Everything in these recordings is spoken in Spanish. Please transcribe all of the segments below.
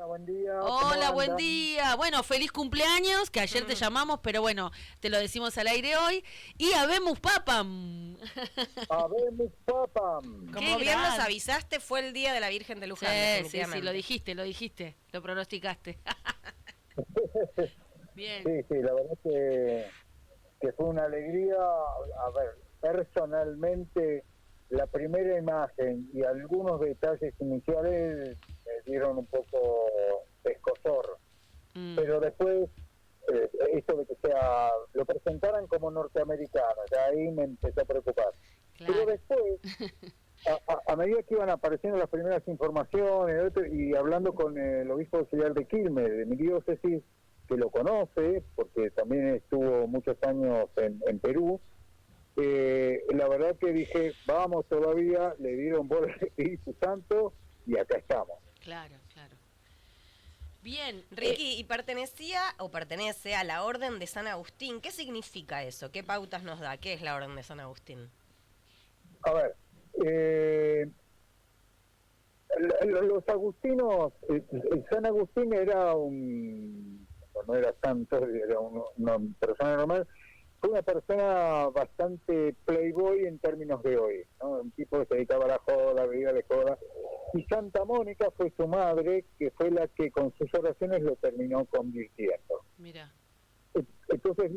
Hola, buen día. Hola, buen día. Bueno, feliz cumpleaños, que ayer te llamamos, pero bueno, te lo decimos al aire hoy. Y habemos papam. Habemos papam. Como bien nos avisaste, fue el día de la Virgen de Luján, definitivamente. Sí, lo dijiste, lo pronosticaste. Bien. Sí, la verdad que fue una alegría. A ver, personalmente, la primera imagen y algunos detalles iniciales me dieron un poco de escozor. Pero después, esto de que lo presentaran como norteamericano, ya ahí me empezó a preocupar. Claro. Pero después, a medida que iban apareciendo las primeras informaciones y hablando con el obispo auxiliar de Quilmes, de mi diócesis, que lo conoce, porque también estuvo muchos años en Perú, la verdad que dije, vamos todavía, le dieron por el Espíritu Santo y acá estamos. Claro. Bien, Ricky, ¿y pertenece a la Orden de San Agustín? ¿Qué significa eso? ¿Qué pautas nos da? ¿Qué es la Orden de San Agustín? A ver, los agustinos, San Agustín era no era santo, era una persona normal, fue una persona bastante playboy en términos de hoy, ¿no? Un tipo que se dedicaba a la joda, vida de joda. Y Santa Mónica fue su madre, que fue la que con sus oraciones lo terminó convirtiendo. Mira. Entonces,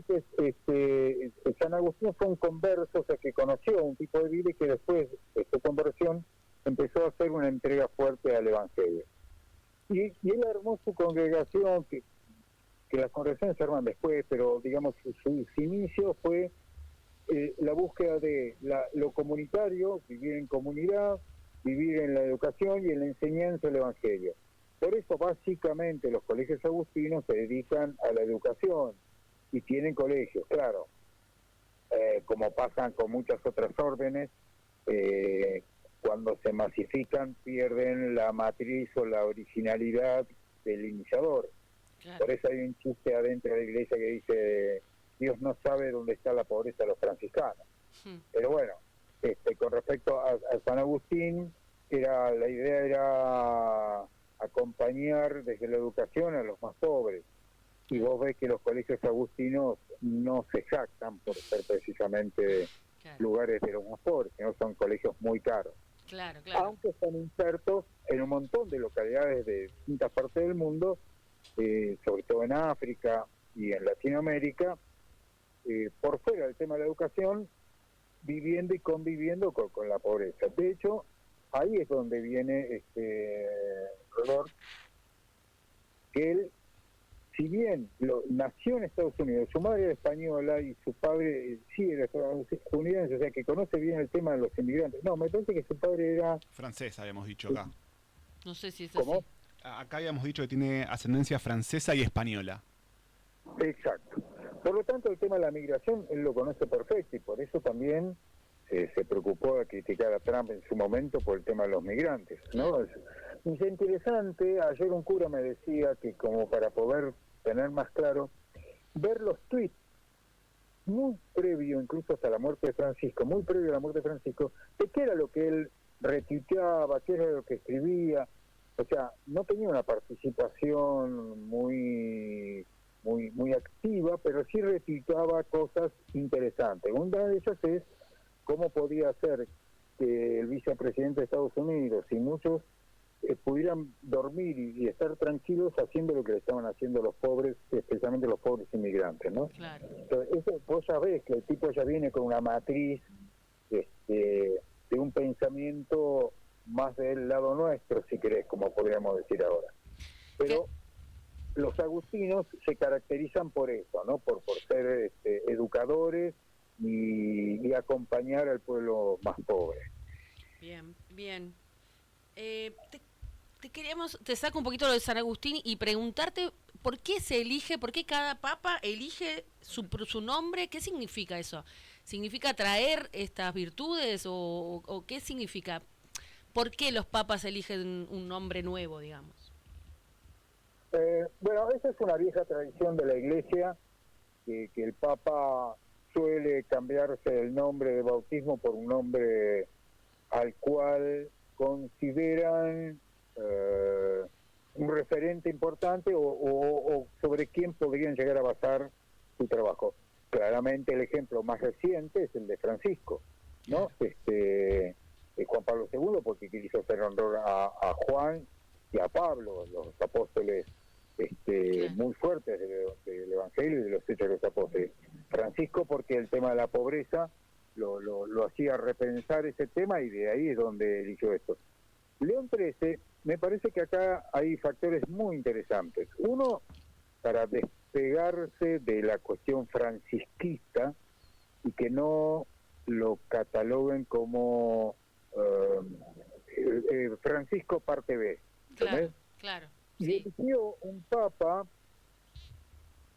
San Agustín fue un converso, o sea, que conoció un tipo de vida y que después de su conversión empezó a hacer una entrega fuerte al Evangelio. Y él armó su congregación, que las congregaciones se arman después, pero digamos su inicio fue la búsqueda de lo comunitario, vivir en comunidad, vivir en la educación y en la enseñanza del Evangelio. Por eso básicamente los colegios agustinos se dedican a la educación y tienen colegios, claro, como pasan con muchas otras órdenes, cuando se masifican pierden la matriz o la originalidad del iniciador. Claro. Por eso hay un chiste adentro de la iglesia que dice, Dios no sabe dónde está la pobreza de los franciscanos. Pero bueno, con respecto a San Agustín, la idea era acompañar desde la educación a los más pobres. Y vos ves que los colegios agustinos no se jactan por ser precisamente lugares de los más pobres, sino son colegios muy caros. Claro. Aunque están insertos en un montón de localidades de distintas partes del mundo, sobre todo en África y en Latinoamérica, por fuera del tema de la educación, viviendo y conviviendo con la pobreza. De hecho, ahí es donde viene Rodolfo, que él, si bien nació en Estados Unidos, su madre era española y su padre sí era estadounidense, o sea que conoce bien el tema de los inmigrantes. No, me parece que su padre era... francés, habíamos dicho acá. No sé si es ¿Cómo? así. Acá habíamos dicho que tiene ascendencia francesa y española. Exacto. Por lo tanto, el tema de la migración él lo conoce perfecto y por eso también se preocupó de criticar a Trump en su momento por el tema de los migrantes, ¿no? Es interesante. Ayer un cura me decía que como para poder tener más claro, ver los tweets muy previo, incluso hasta la muerte de Francisco, muy previo a la muerte de Francisco, de qué era lo que él retuiteaba, qué era lo que escribía. O sea, no tenía una participación muy activa, pero sí retuiteaba cosas interesantes. Una de ellas es cómo podía ser que el vicepresidente de Estados Unidos y muchos pudieran dormir y estar tranquilos haciendo lo que le estaban haciendo los pobres, especialmente los pobres inmigrantes, ¿no? Claro. Entonces, eso vos ya ves que el tipo ya viene con una matriz de un pensamiento más del lado nuestro, si querés, como podríamos decir ahora. Pero los agustinos se caracterizan por eso, ¿no? Por ser educadores y acompañar al pueblo más pobre. Bien. Te saco un poquito lo de San Agustín y preguntarte por qué por qué cada papa elige su nombre. ¿Qué significa eso? ¿Significa traer estas virtudes o qué significa? ¿Por qué los papas eligen un nombre nuevo, digamos? Bueno, esa es una vieja tradición de la Iglesia, que el Papa suele cambiarse el nombre de bautismo por un nombre al cual consideran un referente importante o sobre quién podrían llegar a basar su trabajo. Claramente el ejemplo más reciente es el de Francisco, ¿no? Juan Pablo II, porque quiso hacer honor a Juan y a Pablo, los apóstoles muy fuertes del Evangelio y de los Hechos de los Apóstoles. Francisco, porque el tema de la pobreza lo hacía repensar ese tema, y de ahí es donde eligió esto. León XIII, me parece que acá hay factores muy interesantes. Uno, para despegarse de la cuestión francisquista y que no lo cataloguen como Francisco parte B. ¿entendés? Claro. Y Sí. eligió un papa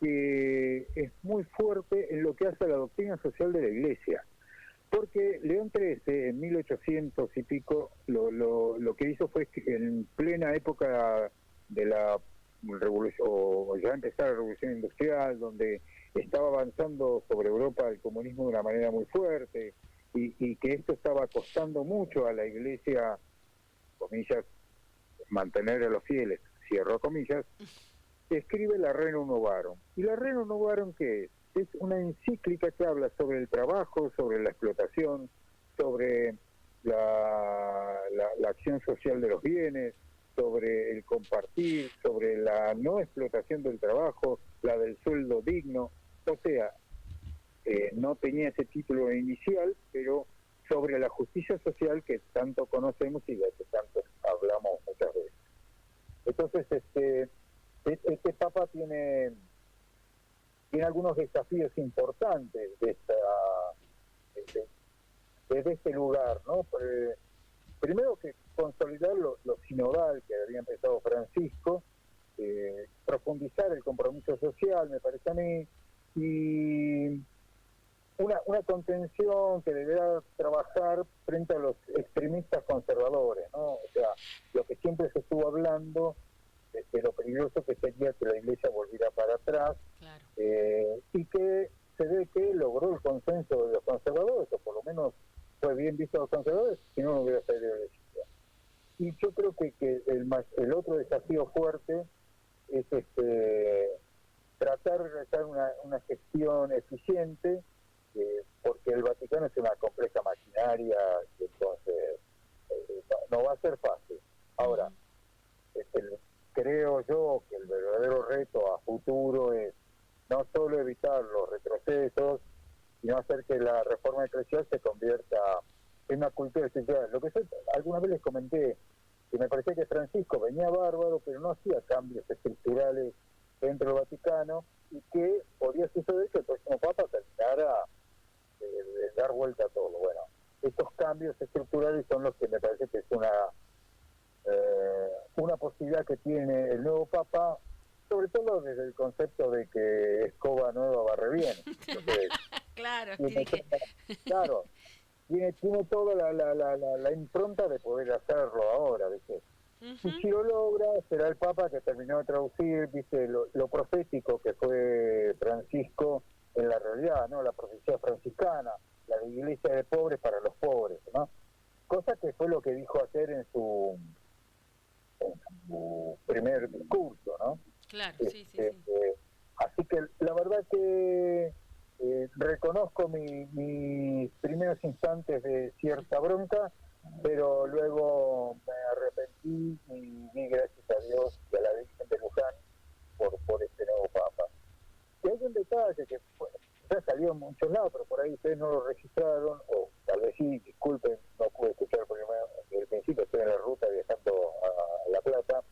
que es muy fuerte en lo que hace a la doctrina social de la Iglesia. Porque León XIII, en 1800 y pico, lo que hizo fue que en plena época de la revolución, o ya empezar la revolución industrial, donde estaba avanzando sobre Europa el comunismo de una manera muy fuerte, y que esto estaba costando mucho a la Iglesia, comillas, mantener a los fieles, cierro comillas, escribe la Rerum Novarum. ¿Y la Rerum Novarum qué es? Es una encíclica que habla sobre el trabajo, sobre la explotación, sobre la acción social de los bienes, sobre el compartir, sobre la no explotación del trabajo, la del sueldo digno. O sea, no tenía ese título inicial, pero sobre la justicia social que tanto conocemos y de que tanto hablamos muchas veces. Entonces, este Papa tiene algunos desafíos importantes desde este lugar, ¿no? Primero que consolidar lo sinodal que había empezado Francisco, profundizar el compromiso social, me parece a mí, y una contención que deberá trabajar frente a los extremistas conservadores, ¿no? O sea, lo que siempre se estuvo hablando de lo peligroso que sería que la Iglesia volviera para atrás, Claro. y que se ve que logró el consenso de los conservadores, o por lo menos fue bien visto a los conservadores, si no hubiera salido de la Iglesia. Y yo creo que el otro desafío fuerte es tratar de realizar una gestión eficiente, porque el Vaticano es una compleja maquinaria, y entonces no va a ser fácil. Ahora, creo yo que el verdadero reto a futuro es no solo evitar los retrocesos, sino hacer que la reforma eclesial se convierta en una cultura espiritual. Lo que yo alguna vez les comenté, que me parecía que Francisco venía bárbaro, pero no hacía cambios estructurales dentro del Vaticano, y que podía suceder que el próximo Papa terminara de dar vuelta a todo. Bueno, estos cambios estructurales son los que me parece que es una posibilidad que tiene el nuevo Papa, sobre todo desde el concepto de que escoba nueva barre bien. Entonces, Claro, claro, tiene toda la impronta de poder hacerlo ahora, ¿viste? Y si lo logra, será el Papa que terminó de traducir, ¿viste? Lo profético que fue Francisco en la realidad, ¿no? La profecía franciscana, la de iglesia de pobres para los pobres, ¿no? Cosa que fue lo que dijo ayer en su primer discurso, ¿no? Claro, sí. Así que la verdad que reconozco mis primeros instantes de cierta bronca, pero luego me arrepentí y di gracias a Dios y a la Virgen de Luján por este nuevo Papa. Y hay un detalle que ya salió en muchos lados, pero por ahí ustedes no lo registraron, o tal vez sí, disculpen, no pude escuchar porque desde el principio estoy en la ruta viajando a La Plata.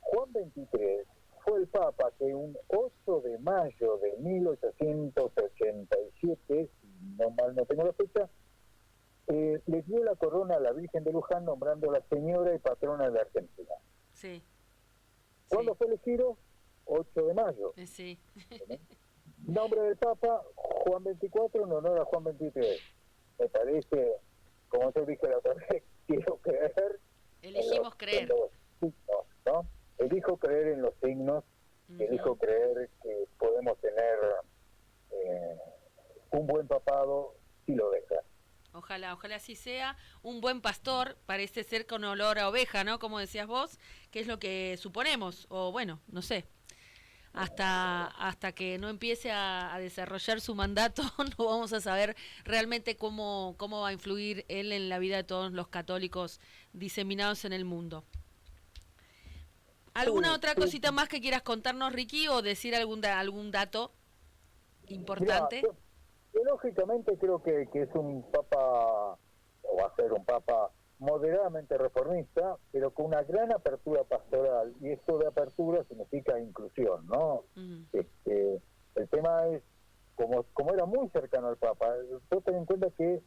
Juan XXIII fue el Papa que un 8 de mayo de 1887, si no mal no tengo la fecha, le dio la corona a la Virgen de Luján, nombrándola señora y patrona de Argentina. Sí. ¿Cuándo fue elegido? 8 de mayo. Sí. Nombre del Papa, Juan XXIV, en honor a Juan XXIII. Me parece, como yo dije la otra vez, quiero creer. Elegimos creer. En los signos, ¿no? Elijo creer en los signos, elijo creer que podemos tener un buen papado si lo deja. Ojalá así sea. Un buen pastor parece ser con olor a oveja, ¿no? Como decías vos, que es lo que suponemos, o bueno, no sé. Hasta que no empiece a desarrollar su mandato, no vamos a saber realmente cómo va a influir él en la vida de todos los católicos diseminados en el mundo. ¿Alguna otra cosita más que quieras contarnos, Ricky, o decir algún dato importante? Mirá, yo lógicamente creo que es un papa, o va a ser un papa moderadamente reformista, pero con una gran apertura pastoral, y esto de apertura significa inclusión, ¿no? El tema es, como era muy cercano al papa, yo ten en cuenta que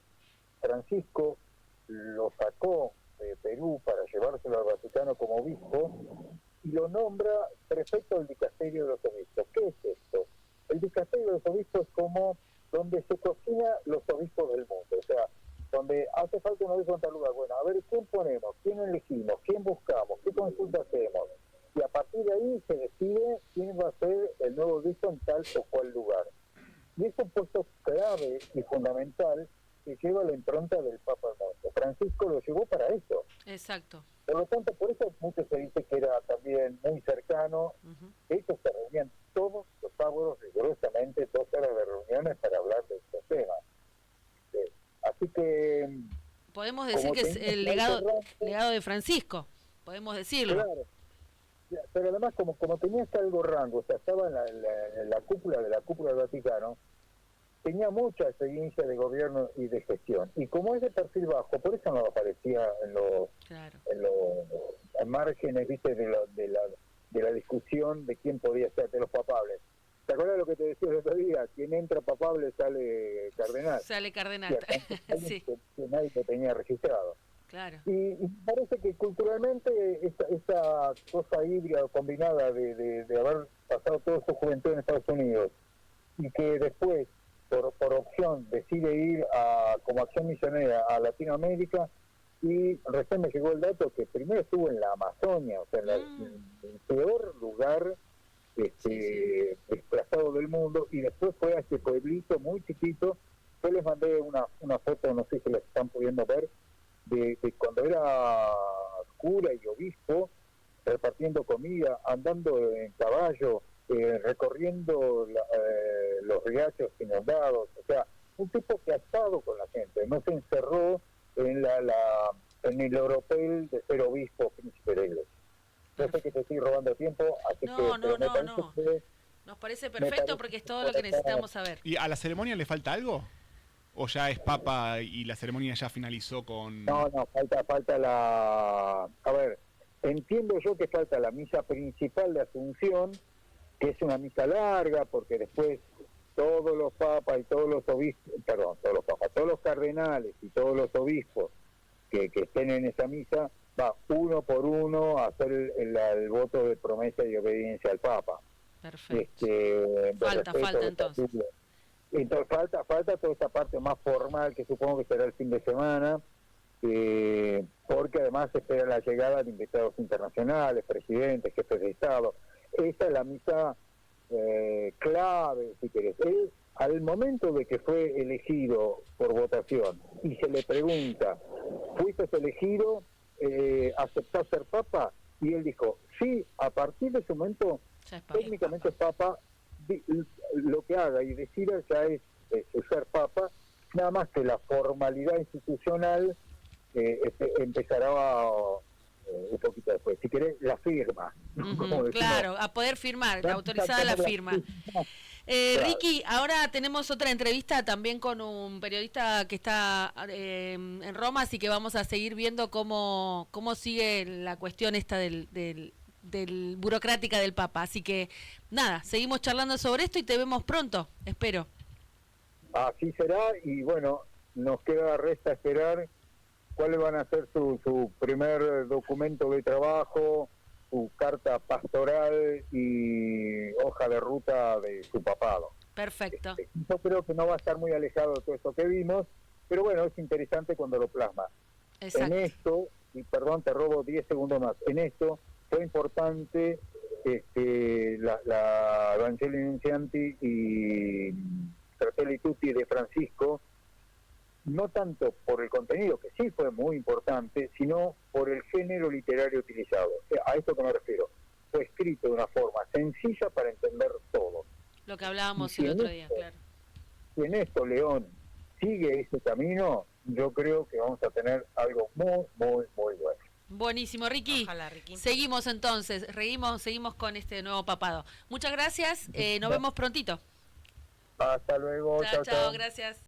Francisco lo sacó de Perú para llevárselo al Vaticano como obispo, y lo nombra prefecto del dicasterio de los obispos. ¿Qué es esto? El dicasterio de los obispos es como donde se cocina los obispos del mundo, o sea, donde hace falta un obispo en tal lugar. Bueno, a ver, ¿quién ponemos? ¿Quién elegimos? ¿Quién buscamos? ¿Qué consulta hacemos? Y a partir de ahí se decide quién va a ser el nuevo obispo en tal o cual lugar. Y es un puesto clave y fundamental que lleva la impronta del Papa Hermoso. Francisco lo llevó para eso. Exacto. Por lo tanto, por eso mucho se dice que era también muy cercano. De hecho, se reunían todos los sábados rigurosamente 2 horas de reuniones para hablar de estos temas. Así que... Podemos decir que es el legado de Francisco, podemos decirlo. Claro, pero además como tenía algo rango, o sea, estaba en la cúpula del Vaticano, tenía mucha experiencia de gobierno y de gestión. Y como es de perfil bajo, por eso no aparecía en los márgenes, ¿viste? de la discusión de quién podía ser de los papables. ¿Te acuerdas lo que te decía el otro día? Quien entra papable sale cardenal. Sale cardenal, sí. Que nadie lo tenía registrado. Claro. Y parece que culturalmente esta cosa híbrida o combinada de haber pasado toda su juventud en Estados Unidos y que después, por opción, decide ir como acción misionera a Latinoamérica, y recién me llegó el dato que primero estuvo en la Amazonia, o sea, en el peor lugar desplazado del mundo, y después fue a este pueblito muy chiquito. Yo les mandé una foto, no sé si la están pudiendo ver, de cuando era cura y obispo, repartiendo comida, andando en caballo, recorriendo los riachos inundados. O sea, un tipo que ha estado con la gente, no se encerró en en el oropel de ser obispo príncipe de iglesia. Yo sé que te estoy robando tiempo, así no. que nos parece perfecto porque es todo lo que necesitamos saber. ¿Y a la ceremonia le falta algo? ¿O ya es papa y la ceremonia ya finalizó con...? No, falta la... A ver, entiendo yo que falta la misa principal de Asunción, que es una misa larga, porque después todos los papas y todos los obispos, todos los cardenales y todos los obispos que estén en esa misa, va uno por uno a hacer el voto de promesa y obediencia al Papa. Perfecto. Falta entonces. Entonces falta toda esta parte más formal, que supongo que será el fin de semana, porque además se espera la llegada de invitados internacionales, presidentes, jefes de Estado. Esa es la misa clave, si querés. Él, al momento de que fue elegido por votación y se le pregunta, ¿fuiste elegido? ¿Aceptás ser papa? Y él dijo, sí. A partir de ese momento, técnicamente es papa. Lo que haga y decida ya es ser papa, nada más que la formalidad institucional empezará un poquito después. Si querés, la firma. Claro, a poder firmar, autorizada la firma. Ricky, ahora tenemos otra entrevista también con un periodista que está en Roma, así que vamos a seguir viendo cómo sigue la cuestión esta del burocrática del Papa. Así que nada, seguimos charlando sobre esto y te vemos pronto, espero. Así será, y bueno, nos resta esperar cuáles van a ser su primer documento de trabajo, su carta pastoral y hoja de ruta de su papado. Perfecto. Yo creo que no va a estar muy alejado de todo esto que vimos, pero bueno, es interesante cuando lo plasma. Exacto. En esto, y perdón, te robo 10 segundos más, en esto fue importante la Evangelii Nuntianti y Fratelli Tutti de Francisco, no tanto por el contenido, que sí fue muy importante, sino por el género literario utilizado. A esto que me refiero. Fue escrito de una forma sencilla para entender todo. Lo que hablábamos Y el en otro día, esto- claro. Si en esto León sigue ese camino, yo creo que vamos a tener algo muy, muy, muy bueno. Buenísimo, Ricky. Ojalá, Ricky. Seguimos entonces, seguimos con este nuevo papado. Muchas gracias, nos vemos prontito. Hasta luego, Chao, chao, gracias.